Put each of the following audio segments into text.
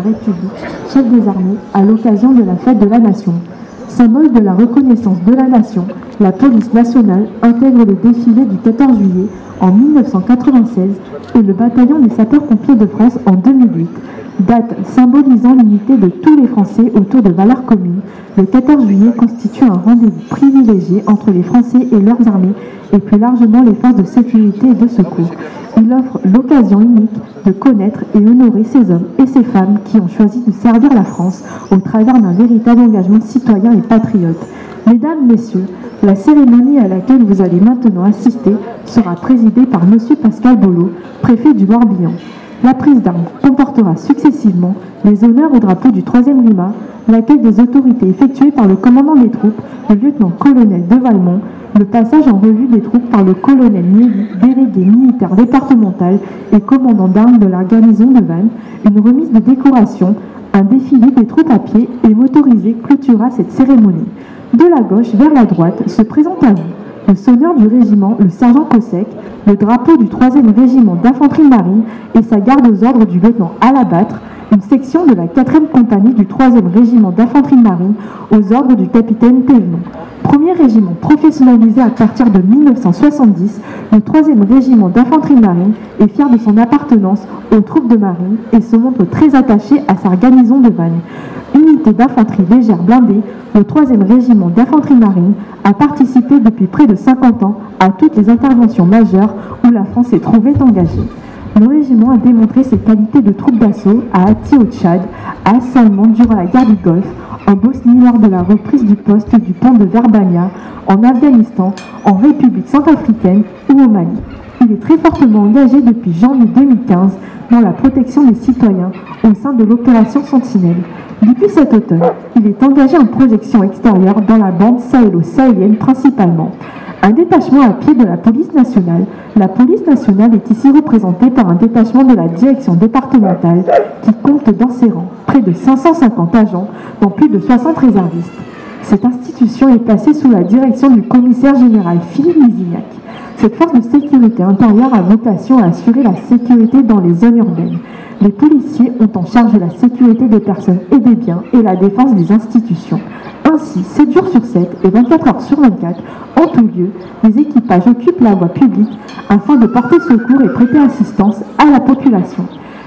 République, chef des armées, à l'occasion de la fête de la Nation. Symbole de la reconnaissance de la Nation, la police nationale intègre le défilé du 14 juillet en 1996 et le bataillon des sapeurs-pompiers de France en 2008. Date symbolisant l'unité de tous les Français autour de valeurs communes, le 14 juillet constitue un rendez-vous privilégié entre les Français et leurs armées et plus largement les forces de sécurité et de secours. Il offre l'occasion unique de connaître et honorer ces hommes et ces femmes qui ont choisi de servir la France au travers d'un véritable engagement citoyen et patriote. Mesdames, Messieurs, la cérémonie à laquelle vous allez maintenant assister sera présidée par M. Pascal Bollot, préfet du Morbihan. La prise d'armes comportera successivement les honneurs au drapeau du 3e RIMA, l'accueil des autorités effectué par le commandant des troupes, le lieutenant-colonel de Valmont, le passage en revue des troupes par le colonel Niély, délégué militaire départemental et commandant d'armes de la garnison de Vannes, une remise de décoration, un défilé des troupes à pied et motorisées clôturera cette cérémonie. De la gauche vers la droite se présente à vous le sonneur du régiment, le sergent Cossec, le drapeau du 3e régiment d'infanterie marine et sa garde aux ordres du lieutenant Alabattre, une section de la 4e compagnie du 3e régiment d'infanterie marine aux ordres du capitaine Thévenon. Premier régiment professionnalisé à partir de 1970, le 3e régiment d'infanterie marine est fier de son appartenance aux troupes de marine et se montre très attaché à sa garnison de Vannes. Unité d'infanterie légère blindée, le 3e régiment d'infanterie marine a participé depuis près de 50 ans à toutes les interventions majeures où la France s'est trouvée engagée. Le régiment a démontré ses qualités de troupe d'assaut à Hati au Tchad, à Salman durant la guerre du Golfe, en Bosnie lors de la reprise du poste du pont de Verbania, en Afghanistan, en République centrafricaine ou au Mali. Il est très fortement engagé depuis janvier 2015 dans la protection des citoyens au sein de l'opération Sentinelle. Depuis cet automne, il est engagé en projection extérieure dans la bande sahélo-sahélienne principalement. Un détachement à pied de la police nationale. La police nationale est ici représentée par un détachement de la direction départementale qui compte dans ses rangs près de 550 agents, dont plus de 60 réservistes. Cette institution est placée sous la direction du commissaire général Philippe Misignac. Cette force de sécurité intérieure a vocation à assurer la sécurité dans les zones urbaines. Les policiers ont en charge la sécurité des personnes et des biens et la défense des institutions. Ainsi, 7 jours sur 7 et 24 heures sur 24, en tout lieu, les équipages occupent la voie publique afin de porter secours et prêter assistance à la population.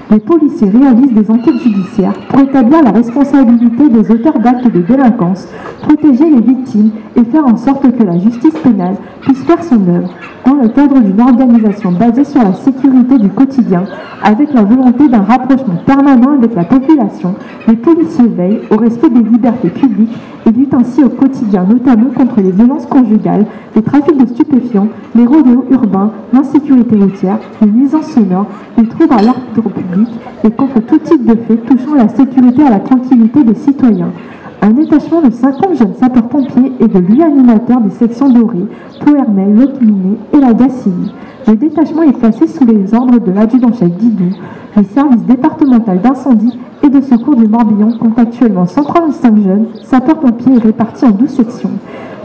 Les policiers réalisent des enquêtes judiciaires pour établir la responsabilité des auteurs d'actes de délinquance, protéger les victimes et faire en sorte que la justice pénale puisse faire son œuvre dans le cadre d'une organisation basée sur la sécurité du quotidien, avec la volonté d'un rapprochement permanent avec la population. Les policiers veillent au respect des libertés publiques et luttent ainsi au quotidien, notamment contre les violences conjugales, les trafics de stupéfiants, les rodéos urbains, l'insécurité routière, les nuisances sonores, les troubles à l'ordre public et contre tout type de faits touchant à la sécurité et à la tranquillité des citoyens. Un détachement de 50 jeunes sapeurs-pompiers et de 8 animateurs des sections Doré, Ploermel, Locminé et la Gacilly. Le détachement est placé sous les ordres de l'adjudant-chef Guidou. Le service départemental d'incendie et de secours du Morbihan compte actuellement 135 jeunes sapeurs-pompiers répartis en 12 sections.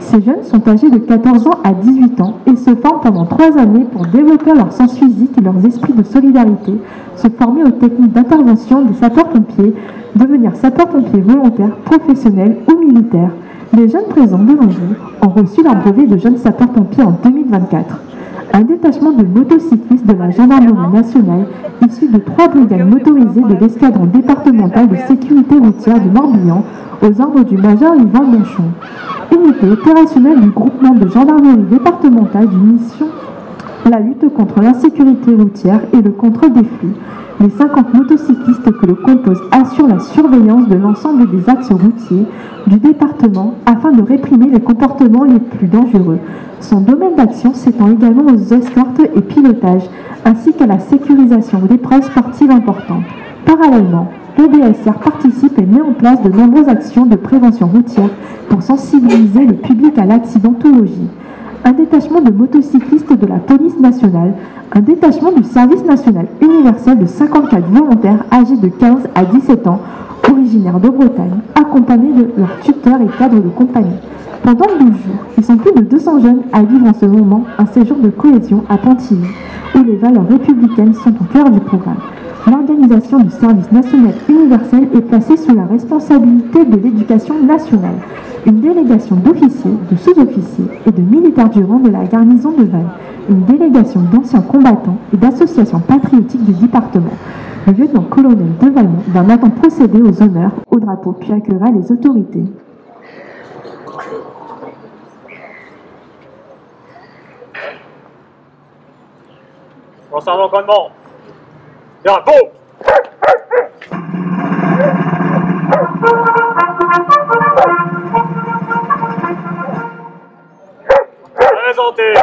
Ces jeunes sont âgés de 14 ans à 18 ans et se forment pendant 3 années pour développer leur sens physique et leurs esprits de solidarité, se former aux techniques d'intervention des sapeurs-pompiers, devenir sapeurs-pompiers volontaires, professionnels ou militaires. Les jeunes présents devant vous ont reçu leur brevet de jeunes sapeurs-pompiers en 2024. Un détachement de motocyclistes de la gendarmerie nationale, issu de 3 brigades motorisées de l'escadron départemental de sécurité routière du Morbihan, aux ordres du major Yvan Monchon. Unité opérationnelle du groupement de gendarmerie départementale d'une mission, la lutte contre l'insécurité routière et le contrôle des flux. Les 50 motocyclistes que le composent assurent la surveillance de l'ensemble des axes routiers du département afin de réprimer les comportements les plus dangereux. Son domaine d'action s'étend également aux escortes et pilotages, ainsi qu'à la sécurisation d'épreuves sportives importantes. Parallèlement, le DSR participe et met en place de nombreuses actions de prévention routière pour sensibiliser le public à l'accidentologie. Un détachement de motocyclistes de la police nationale, un détachement du service national universel de 54 volontaires âgés de 15 à 17 ans, originaires de Bretagne, accompagnés de leurs tuteurs et cadres de compagnie. Pendant 12 jours, ils sont plus de 200 jeunes à vivre en ce moment un séjour de cohésion à Pontivy, où les valeurs républicaines sont au cœur du programme. L'organisation du service national universel est placée sous la responsabilité de l'éducation nationale. Une délégation d'officiers, de sous-officiers et de militaires du rang de la garnison de Vannes, une délégation d'anciens combattants et d'associations patriotiques du département. Le lieutenant-colonel de Valmont va maintenant procéder aux honneurs au drapeau puis accueillera les autorités. Concernant l'encommandement, drapeau! Présentez!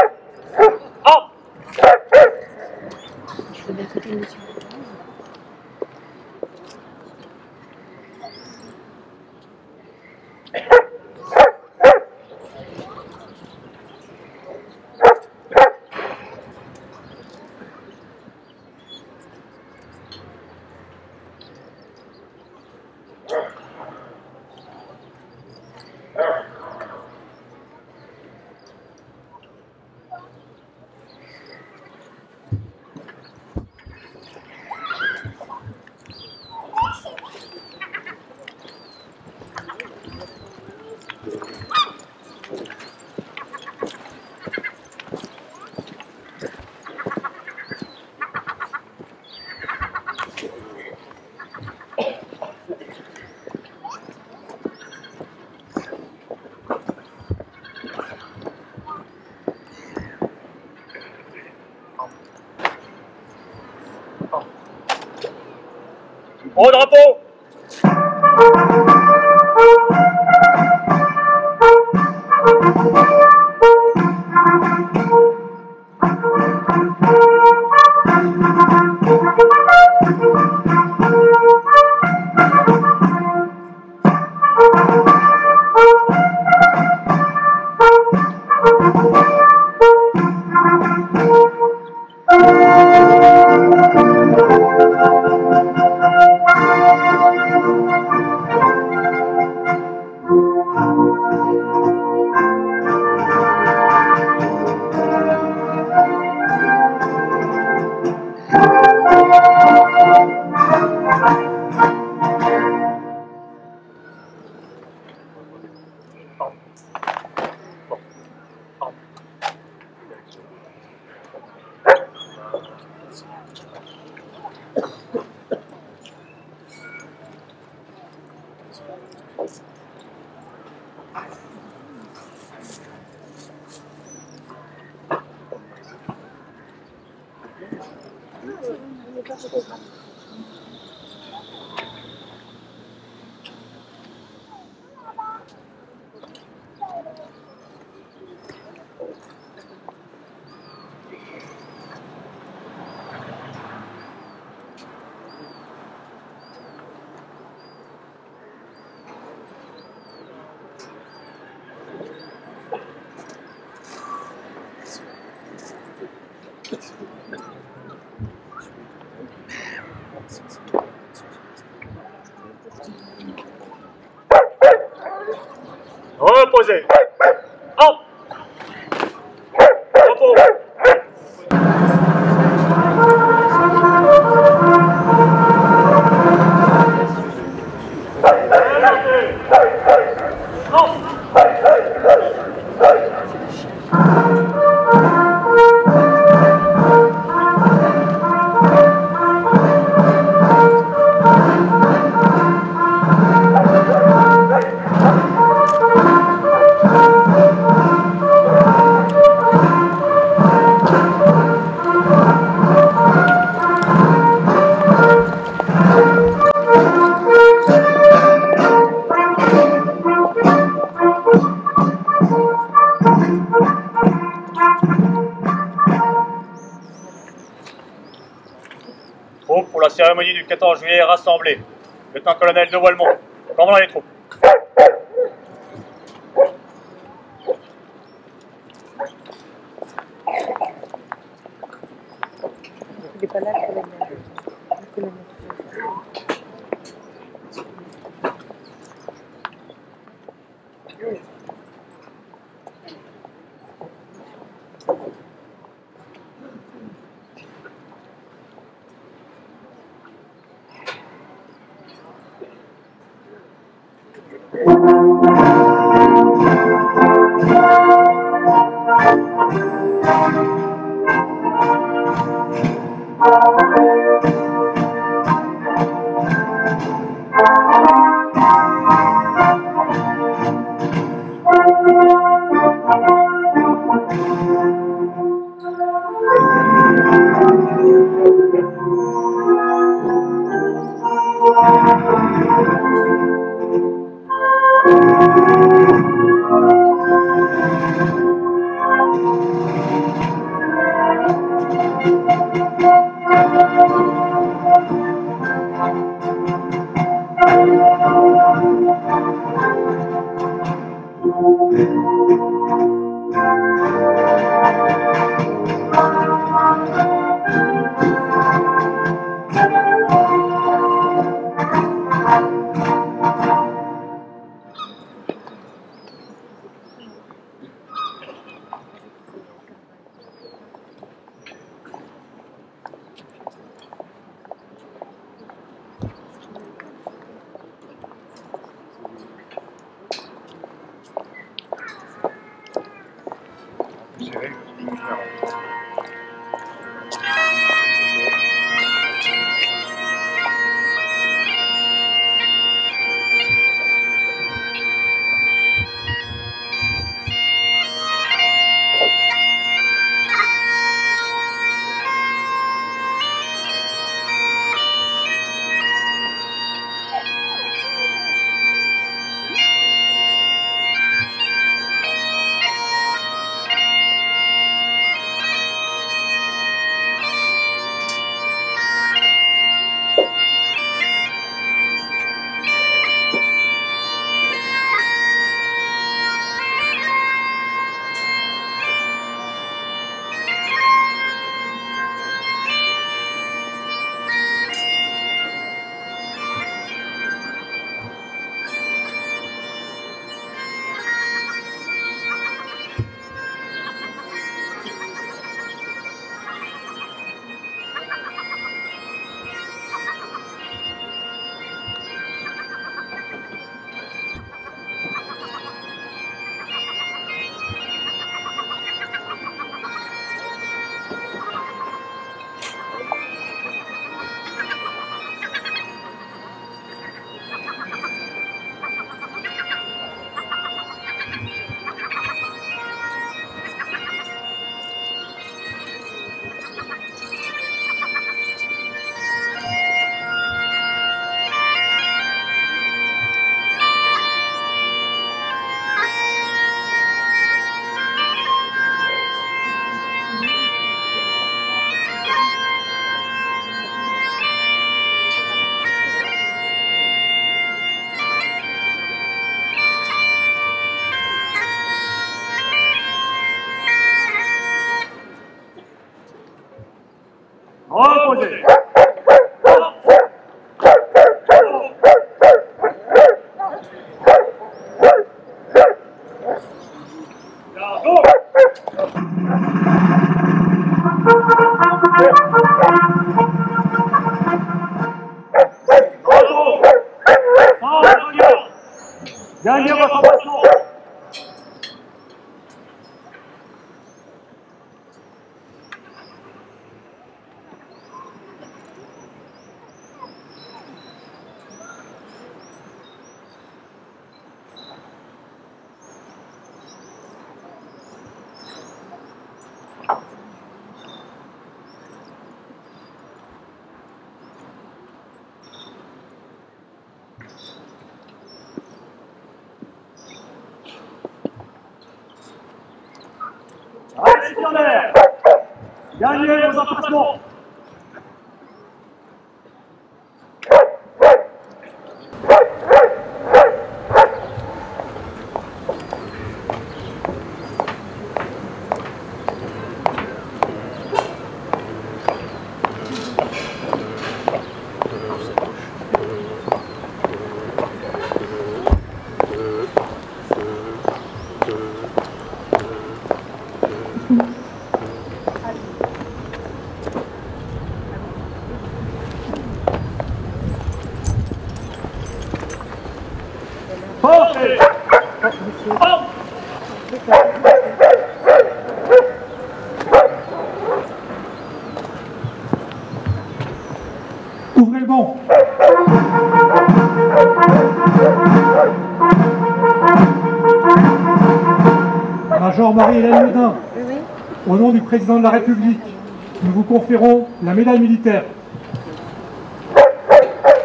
Hop! Au drapeau! Reposez. Hop. Repos. Troupes pour la cérémonie du 14 juillet rassemblée. Lieutenant-colonel de Valmont, commandant les troupes. Il n'est pas là, le colonel. Reposez. Gagnez votre position. Réceptionnaire, gagnez vos emplacements. Portez! Hop! Ouvrez le banc. Major Marie-Hélène Ledin, Oui. au nom du président de la République, nous vous conférons la médaille militaire.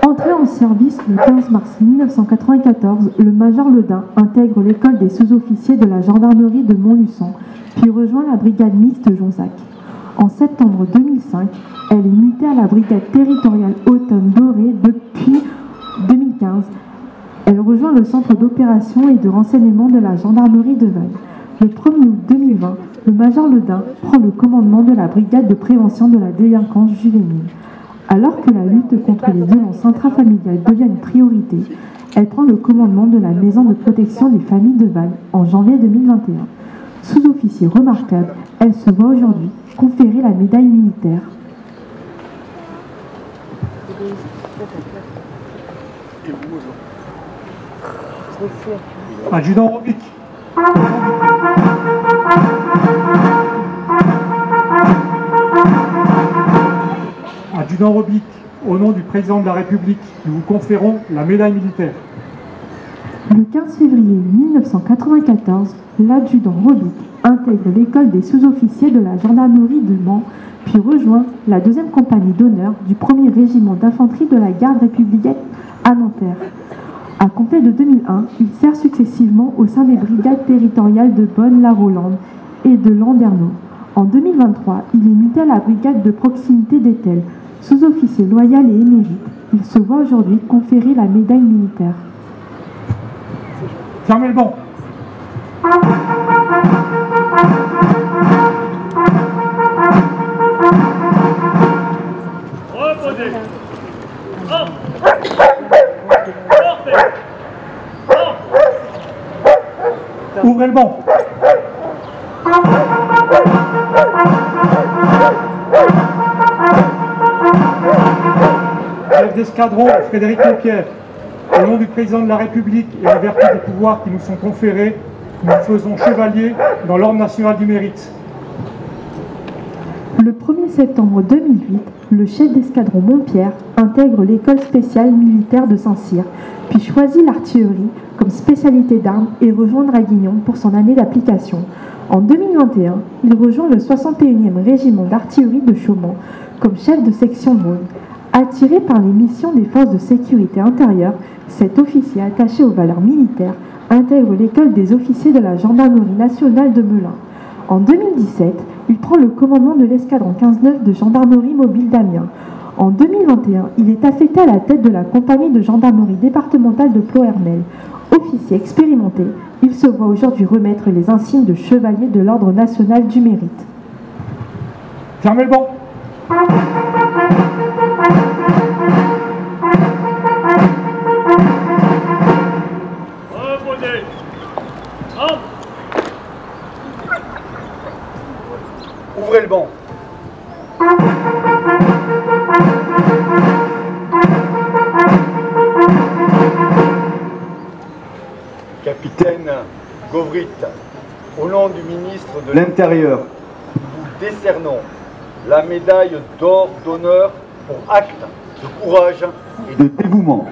Entré en service le 15 mars 1994, le major Ledin intègre l'école des sous-officiers de la gendarmerie de Montluçon, puis rejoint la brigade mixte Jonzac. En septembre 2005, elle est mutée à la brigade territoriale Automne Doré depuis 2015. Elle rejoint le centre d'opération et de renseignement de la gendarmerie de Vannes. Le 1er août 2020, le major Ledin prend le commandement de la brigade de prévention de la délinquance juvénile. Alors que la lutte contre les violences intrafamiliales devient une priorité, elle prend le commandement de la maison de protection des familles de Vannes en janvier 2021. Sous-officier remarquable, elle se voit aujourd'hui conférer la médaille militaire. Adjudant Robic. Adjudant Robic, au nom du président de la République, nous vous conférons la médaille militaire. Le 15 février 1994, l'adjudant Robic intègre l'école des sous-officiers de la gendarmerie de Mans, puis rejoint la 2e compagnie d'honneur du 1er régiment d'infanterie de la garde républicaine à Nanterre. À compter de 2001, il sert successivement au sein des brigades territoriales de Bonne-la-Rolande et de Landerneau. En 2023, il est muté à la brigade de proximité d'Étel. Sous-officier loyal et émérite, il se voit aujourd'hui conférer la médaille militaire. Fermez le banc. Reposez. Hop. Ouvrez le banc. Chef d'escadron Frédéric Lepierre, au nom du président de la République et en vertu des pouvoirs qui nous sont conférés, nous nous faisons chevalier dans l'ordre national du mérite. Le 1er septembre 2008, le chef d'escadron Montpierre intègre l'école spéciale militaire de Saint-Cyr, puis choisit l'artillerie comme spécialité d'armes et rejoint Draguignan pour son année d'application. En 2021, il rejoint le 61e régiment d'artillerie de Chaumont comme chef de section drone. Attiré par les missions des forces de sécurité intérieure, cet officier attaché aux valeurs militaires intègre l'école des officiers de la gendarmerie nationale de Melun. En 2017, il prend le commandement de l'escadron 15-9 de gendarmerie mobile d'Amiens. En 2021, il est affecté à la tête de la compagnie de gendarmerie départementale de Ploërmel. Officier expérimenté, il se voit aujourd'hui remettre les insignes de chevalier de l'Ordre national du mérite. Fermez le banc. Reposez. Hop. Ouvrez le banc. Capitaine Govrit, au nom du ministre de l'Intérieur, nous décernons la médaille d'or d'honneur pour acte de courage et de dévouement.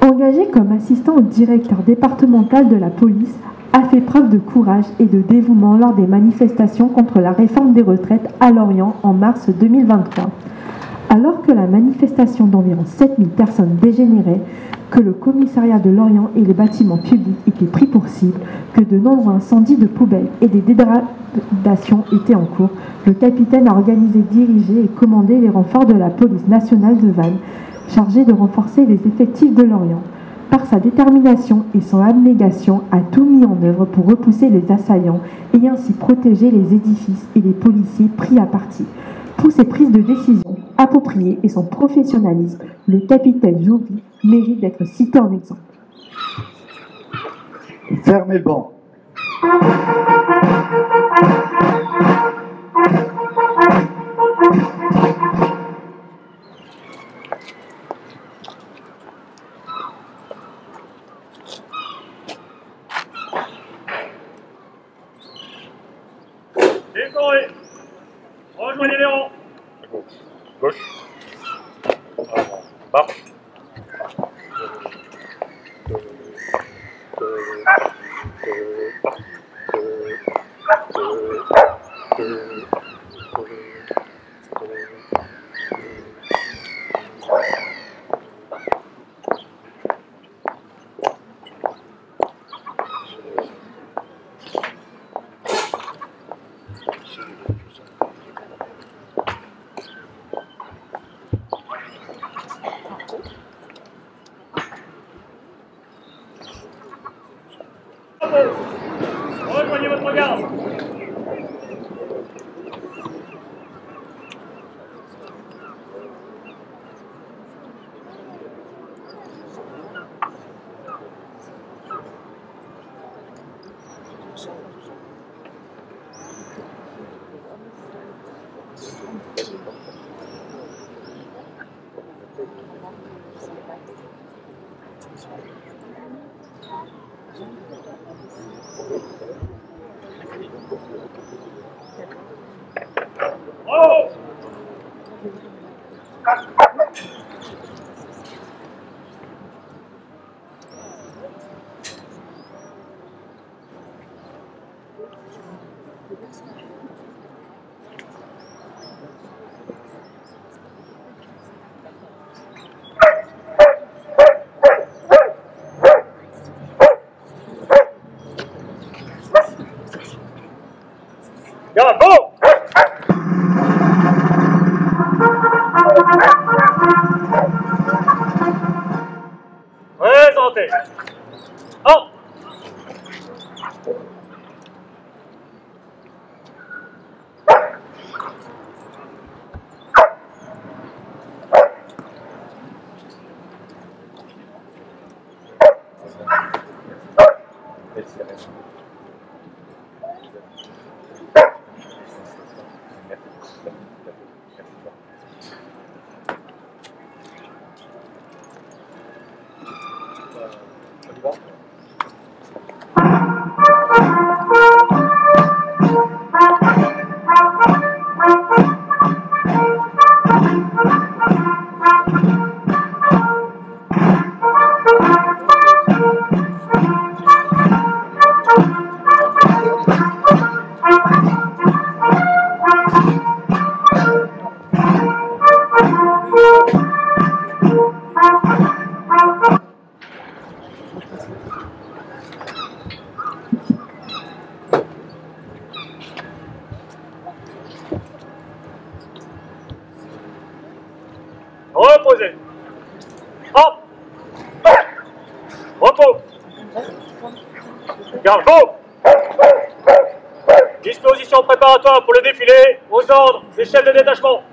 Engagé comme assistant au directeur départemental de la police, a fait preuve de courage et de dévouement lors des manifestations contre la réforme des retraites à Lorient en mars 2023. Alors que la manifestation d'environ 7000 personnes dégénérait, que le commissariat de Lorient et les bâtiments publics étaient pris pour cible, que de nombreux incendies de poubelles et des dégradations étaient en cours, le capitaine a organisé, dirigé et commandé les renforts de la police nationale de Vannes, chargé de renforcer les effectifs de Lorient. Par sa détermination et son abnégation, a tout mis en œuvre pour repousser les assaillants et ainsi protéger les édifices et les policiers pris à partie. Pour ses prises de décision appropriées et son professionnalisme, le capitaine Joury mérite d'être cité en exemple. Fermez le banc. Décoré. Rejoignez les rangs. Gauche. Marche. Rejoignez votre garde. Oh! Garde, go! Présentez. Oh! Reposez. Hop. Repos. Garde, go. Disposition préparatoire pour le défilé aux ordres des chefs de détachement.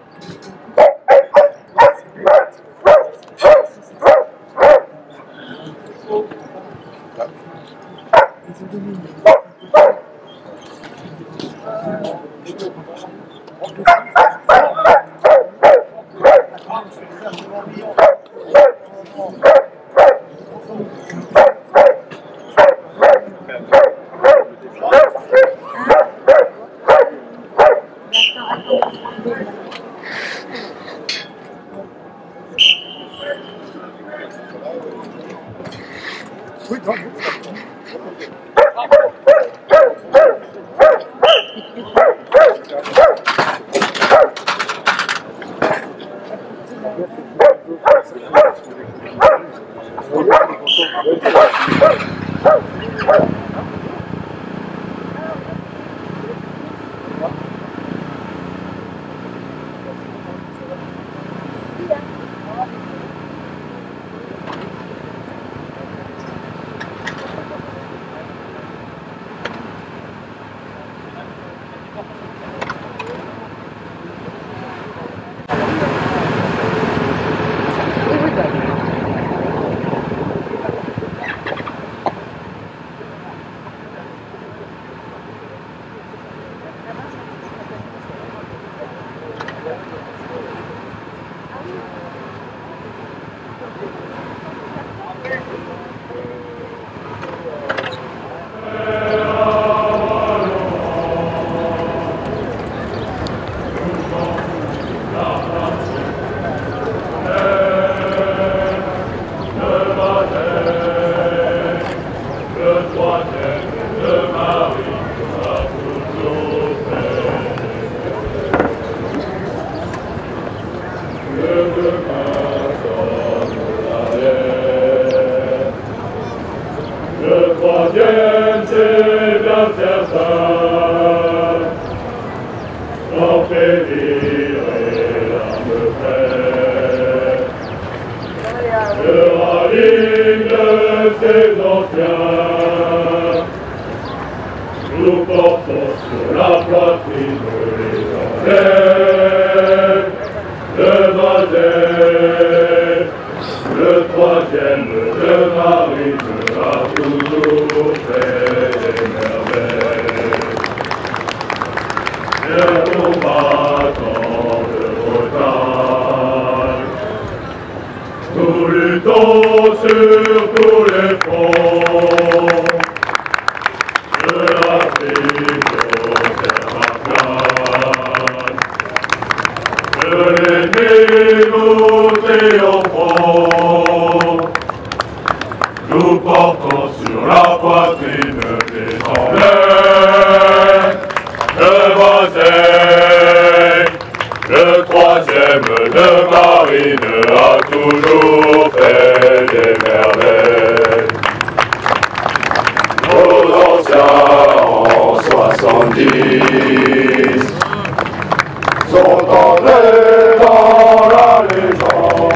ces anciens. Nous portons sur la poitrine les enlettes de Vazel. Le troisième de Marine a toujours fait des merveilles. Les combattants de Bretagne, nous luttons sur tous les fronts. De l'Afrique au Terre-à-Plane, de l'ennemi nous triomphons. Nous portons sur la poitrine des emblèmes de Vazel. Le troisième de Marine a toujours fait des merveilles. Nos anciens en 70 sont entrés dans la légende.